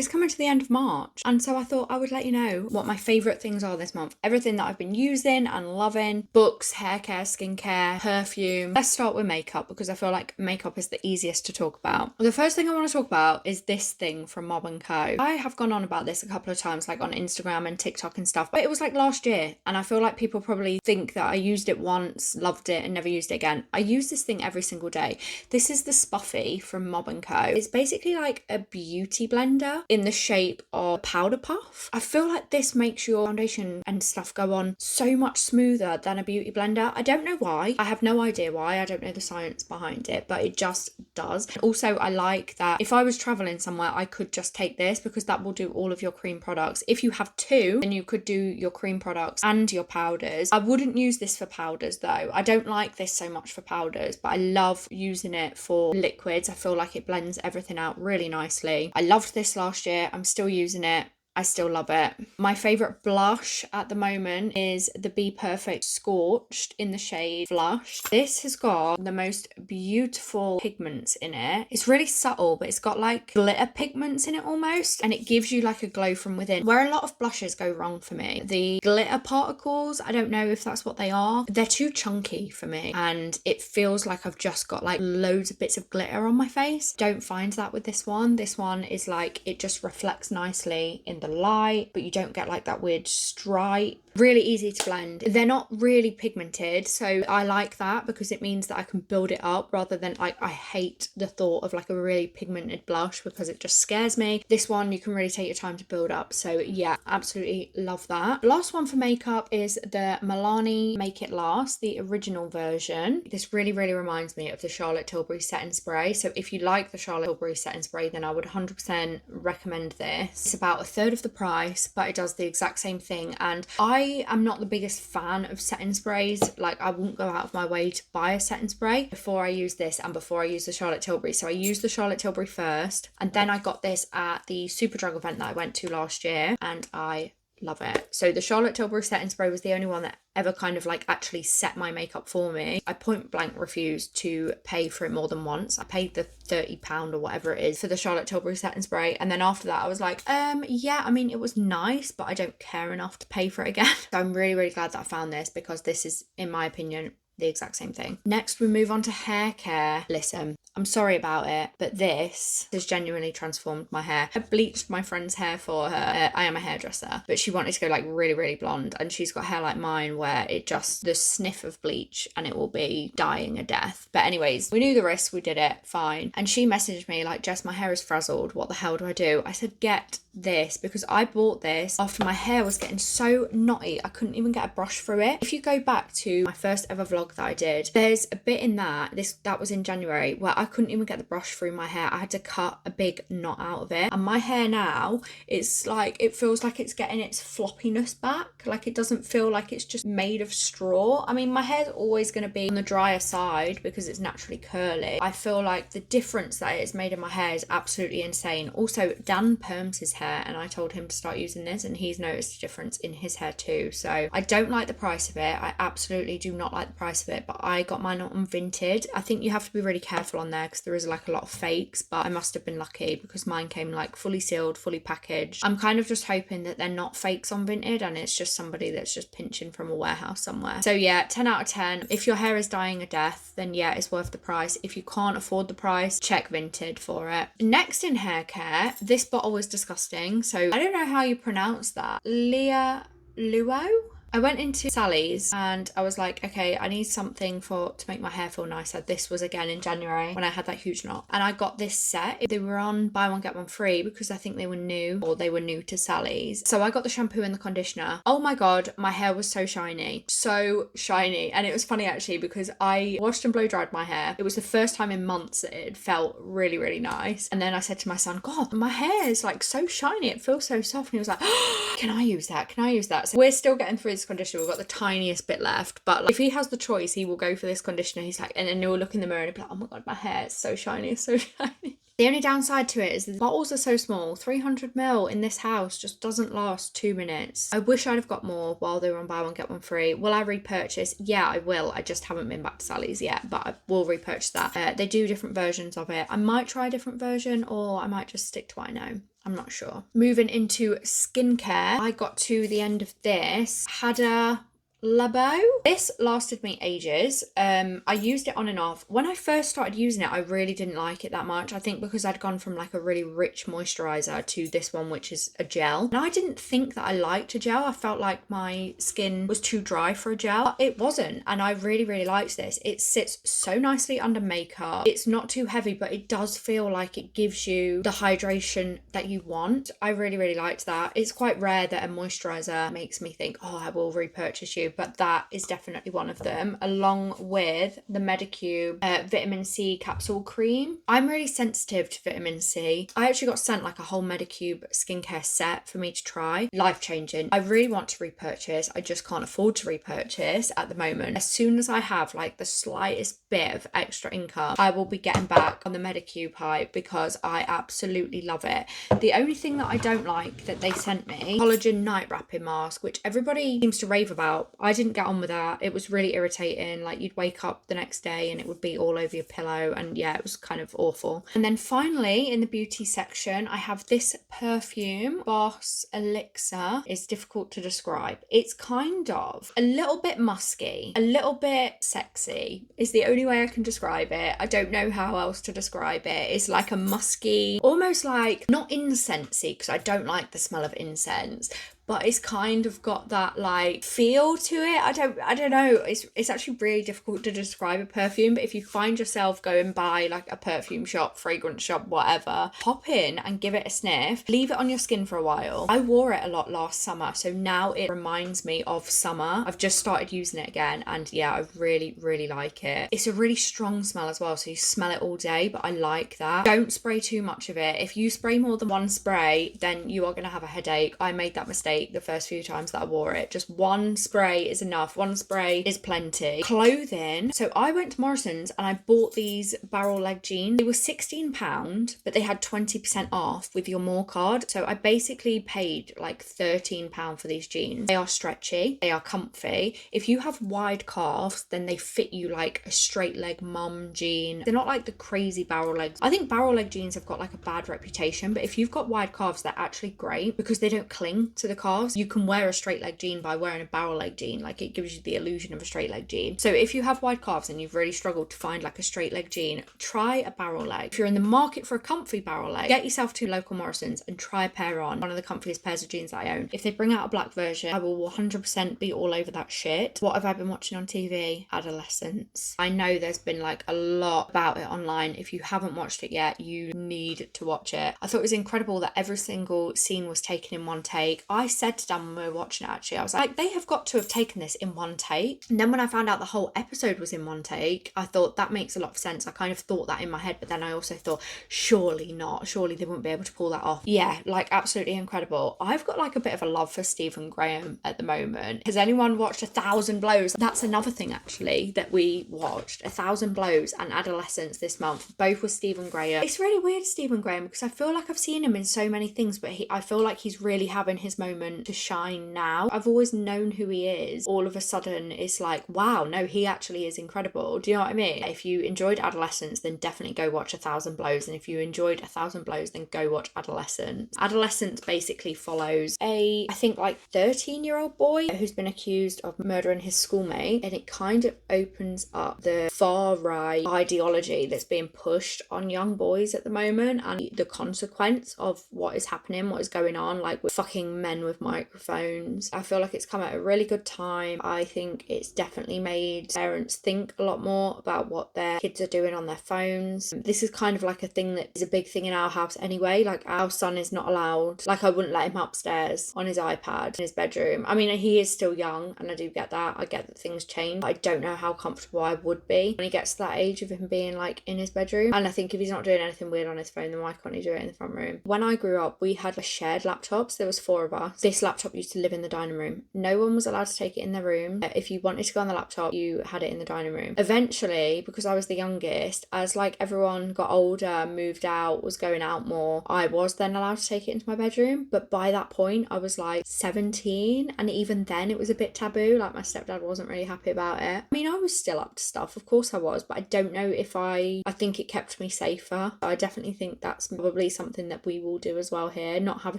It's coming to the end of March, and so I thought I would let you know what my favourite things are this month. Everything that I've been using and loving: books, hair care, skincare, perfume. Let's start with makeup because I feel like makeup is the easiest to talk about. The first thing I want to talk about is this thing from Mob & Co. I have gone on about this a couple of times, like on Instagram and TikTok and stuff, but it was like last year, and I feel like people probably think that I used it once, loved it, and never used it again. I use this thing every single day. This is the Spuffy from Mob & Co. It's basically like a beauty blender in the shape of powder puff. I feel like this makes your foundation and stuff go on so much smoother than a beauty blender. I don't know why. I have no idea why. I don't know the science behind it, but it just does. Also, I like that if I was traveling somewhere, I could just take this because that will do all of your cream products. If you have two, then you could do your cream products and your powders. I wouldn't use this for powders though. I don't like this so much for powders, but I love using it for liquids. I feel like it blends everything out really nicely. I loved this last year. I'm still using it. I still love it. My favourite blush at the moment is the Be Perfect Scorched in the shade Flush. This has got the most beautiful pigments in it. It's really subtle, but it's got like glitter pigments in it almost, and it gives you like a glow from within. Where a lot of blushes go wrong for me, the glitter particles, I don't know if that's what they are. They're too chunky for me, and it feels like I've just got like loads of bits of glitter on my face. Don't find that with this one. This one is like, it just reflects nicely in the light, but you don't get like that weird stripe. Really easy to blend. They're not really pigmented, so I like that because it means that I can build it up rather than like, I hate the thought of like a really pigmented blush because it just scares me. This one you can really take your time to build up, so yeah, absolutely love that. Last one for makeup is the Milani Make It Last, the original version. This really reminds me of the Charlotte Tilbury setting spray, so if you like the Charlotte Tilbury setting spray, then I would 100% recommend this. It's about a third of the price, but it does the exact same thing, and I am not the biggest fan of setting sprays. Like, I wouldn't go out of my way to buy a setting spray before I use this and before I use the Charlotte Tilbury. So I used the Charlotte Tilbury first, and then I got this at the Superdrug event that I went to last year, and I love it. So the Charlotte Tilbury setting spray was the only one that ever kind of like actually set my makeup for me. I point blank refused to pay for it more than once. I paid the £30 or whatever it is for the Charlotte Tilbury setting spray, and then after that I was like, yeah, I mean, it was nice, but I don't care enough to pay for it again. So I'm really glad that I found this because this is, in my opinion, the exact same thing. Next we move on to hair care. Listen, I'm sorry about it, but this has genuinely transformed my hair. I bleached my friend's hair for her. I am a hairdresser, but she wanted to go like really blonde, and she's got hair like mine where it just, the sniff of bleach and it will be dying a death. But anyways, we knew the risk, we did it, fine. And she messaged me like, Jess, my hair is frazzled, what the hell do I do? I said, get this, because I bought this after my hair was getting so knotty I couldn't even get a brush through it. If you go back to my first ever vlog that I did, there's a bit in that was in January, where I couldn't even get the brush through my hair. I had to cut a big knot out of it, and my hair now, it's like, it feels like it's getting its floppiness back. Like, it doesn't feel like it's just made of straw. I mean, my hair's always going to be on the drier side because it's naturally curly. I feel like the difference that it's made in my hair is absolutely insane. Also, Dan perms his hair, and I told him to start using this, and he's noticed a difference in his hair too. So I don't like the price of it. I absolutely do not like the price of it, but I got mine on Vinted. I think you have to be really careful on there because there is like a lot of fakes, but I must have been lucky because mine came like fully sealed, fully packaged. I'm kind of just hoping that they're not fakes on Vinted and it's just somebody that's just pinching from a warehouse somewhere. So yeah, 10 out of 10. If your hair is dying a death, then yeah, it's worth the price. If you can't afford the price, check Vinted for it. Next in hair care, this bottle was disgusting. So I don't know how you pronounce that. Luo? I went into Sally's and I was like, okay, I need something to make my hair feel nicer. This was again in January when I had that huge knot. And I got this set. They were on buy one, get one free because I think they were new, or they were new to Sally's. So I got the shampoo and the conditioner. Oh my God, my hair was so shiny. So shiny. And it was funny actually because I washed and blow dried my hair. It was the first time in months that it felt really nice. And then I said to my son, God, my hair is like so shiny. It feels so soft. And he was like, oh, can I use that? Can I use that? So we're still getting through this conditioner. We've got the tiniest bit left, but like, if he has the choice, he will go for this conditioner. He's like, and then he'll look in the mirror and he'll be like, oh my God, my hair is so shiny, it's so shiny. The only downside to it is the bottles are so small. 300ml in this house just doesn't last 2 minutes. I wish I'd have got more while they were on buy one get one free. Will I repurchase? Yeah, I will. I just haven't been back to Sally's yet, but I will repurchase that. They do different versions of it. I might try a different version, or I might just stick to what I know. I'm not sure. Moving into skincare, I got to the end of this. Had a Labo. This lasted me ages. I used it on and off. When I first started using it, I really didn't like it that much. I think because I'd gone from like a really rich moisturizer to this one, which is a gel. And I didn't think that I liked a gel. I felt like my skin was too dry for a gel. But it wasn't. And I really, really liked this. It sits so nicely under makeup. It's not too heavy, but it does feel like it gives you the hydration that you want. I really, really liked that. It's quite rare that a moisturizer makes me think, oh, I will repurchase you. But that is definitely one of them, along with the Medicube vitamin C capsule cream. I'm really sensitive to vitamin C. I actually got sent like a whole Medicube skincare set for me to try. Life-changing. I really want to repurchase. I just can't afford to repurchase at the moment. As soon as I have like the slightest bit of extra income, I will be getting back on the Medicube hype because I absolutely love it. The only thing that I don't like that they sent me, collagen night wrapping mask, which everybody seems to rave about. I didn't get on with that. It was really irritating. Like you'd wake up the next day and it would be all over your pillow, and yeah, it was kind of awful. And then finally in the beauty section, I have this perfume, Boss Elixir. It's difficult to describe. It's kind of a little bit musky, a little bit sexy is the only way I can describe it. I don't know how else to describe it. It's like a musky, almost like, not incensey because I don't like the smell of incense, but it's kind of got that like feel to it. I don't know. It's actually really difficult to describe a perfume, but if you find yourself going by like a perfume shop, fragrance shop, whatever, hop in and give it a sniff. Leave it on your skin for a while. I wore it a lot last summer, so now it reminds me of summer. I've just started using it again, and yeah, I really, really like it. It's a really strong smell as well, so you smell it all day, but I like that. Don't spray too much of it. If you spray more than one spray, then you are going to have a headache. I made that mistake the first few times that I wore it. Just one spray is enough. One spray is plenty. Clothing. So I went to Morrison's and I bought these barrel leg jeans. They were £16, but they had 20% off with your More card. So I basically paid like £13 for these jeans. They are stretchy. They are comfy. If you have wide calves, then they fit you like a straight leg mum jean. They're not like the crazy barrel legs. I think barrel leg jeans have got like a bad reputation, but if you've got wide calves, they're actually great because they don't cling to the calves. You can wear a straight leg jean by wearing a barrel leg jean. Like it gives you the illusion of a straight leg jean. So if you have wide calves and you've really struggled to find like a straight leg jean, try a barrel leg. If you're in the market for a comfy barrel leg, get yourself to local Morrison's and try a pair on. One of the comfiest pairs of jeans that I own. If they bring out a black version, I will 100% be all over that shit. What have I been watching on TV? Adolescence. I know there's been like a lot about it online. If you haven't watched it yet, you need to watch it. I thought it was incredible that every single scene was taken in one take. I said to Dan when we were watching it, actually, I was like, they have got to have taken this in one take. And then when I found out the whole episode was in one take, I thought that makes a lot of sense. I kind of thought that in my head, but then I also thought, surely not. Surely they wouldn't be able to pull that off. Yeah, like absolutely incredible. I've got like a bit of a love for Stephen Graham at the moment. Has anyone watched 1,000 Blows? That's another thing actually that we watched. 1,000 Blows and Adolescence this month, both with Stephen Graham. It's really weird, Stephen Graham, because I feel like I've seen him in so many things, but I feel like he's really having his moment to shine now. I've always known who he is. All of a sudden it's like, wow, no, he actually is incredible. Do you know what I mean? If you enjoyed Adolescence, then definitely go watch 1,000 Blows, and if you enjoyed 1,000 Blows, then go watch Adolescence. Adolescence basically follows I think like 13-year-old boy who's been accused of murdering his schoolmate, and it kind of opens up the far right ideology that's being pushed on young boys at the moment, and the consequence of what is happening, what is going on, like with fucking men with microphones. I feel like it's come at a really good time. I think it's definitely made parents think a lot more about what their kids are doing on their phones. This is kind of like a thing that is a big thing in our house anyway. Like our son is not allowed, like I wouldn't let him upstairs on his iPad in his bedroom. I mean, he is still young and I do get that. I get that things change. I don't know how comfortable I would be when he gets to that age of him being like in his bedroom. And I think if he's not doing anything weird on his phone, then why can't he do it in the front room? When I grew up, we had a shared laptop, so there was 4 of us. This laptop used to live in the dining room. No one was allowed to take it in their room. If you wanted to go on the laptop, you had it in the dining room. Eventually, because I was the youngest, as like everyone got older, moved out, was going out more, I was then allowed to take it into my bedroom. But by that point, I was like 17, and even then it was a bit taboo. Like my stepdad wasn't really happy about it. I mean, I was still up to stuff, of course I was, but I don't know if I think it kept me safer. I definitely think that's probably something that we will do as well here. Not have a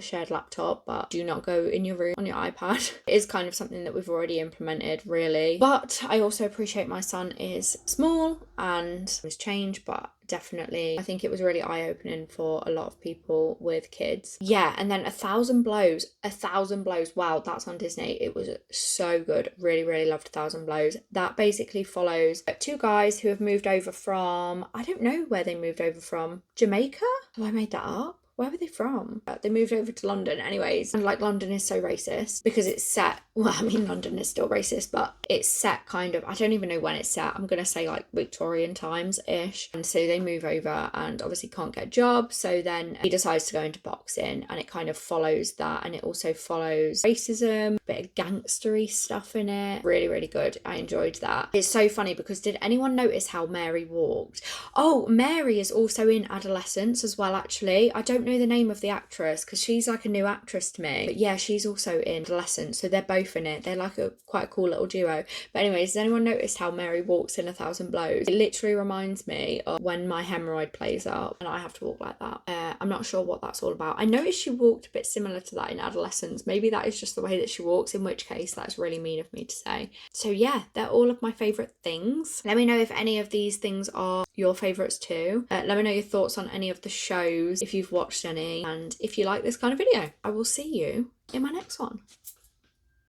shared laptop, but do not go in your room on your iPad. It is kind of something that we've already implemented, really. But I also appreciate my son is small and has changed, but definitely I think it was really eye-opening for a lot of people with kids. Yeah, and then 1,000 Blows. 1,000 Blows, wow, that's on Disney. It was so good. Really, really loved 1,000 Blows. That basically follows 2 guys who have moved over from, I don't know where they moved over from, Jamaica? Oh, I made that up. Where were they from? They moved over to London anyways. And like London is so racist because it's set, well, I mean, London is still racist, but it's set kind of, I don't even know when it's set. I'm going to say like Victorian times-ish. And so they move over and obviously can't get a job. So then he decides to go into boxing, and it kind of follows that. And it also follows racism, a bit of gangstery stuff in it. Really, really good. I enjoyed that. It's so funny because did anyone notice how Mary walked? Oh, Mary is also in Adolescence as well, actually. I don't know the name of the actress because she's like a new actress to me, but yeah, she's also in Adolescence, so they're both in it. They're like quite a cool little duo. But anyways, has anyone noticed how Mary walks in 1,000 Blows? It literally reminds me of when my hemorrhoid plays up and I have to walk like that. I'm not sure what that's all about. I noticed she walked a bit similar to that in Adolescence. Maybe that is just the way that she walks, in which case that's really mean of me to say. So yeah, they're all of my favourite things. Let me know if any of these things are your favourites too. Let me know your thoughts on any of the shows, if you've watched any, and if you like this kind of video. I will see you in my next one.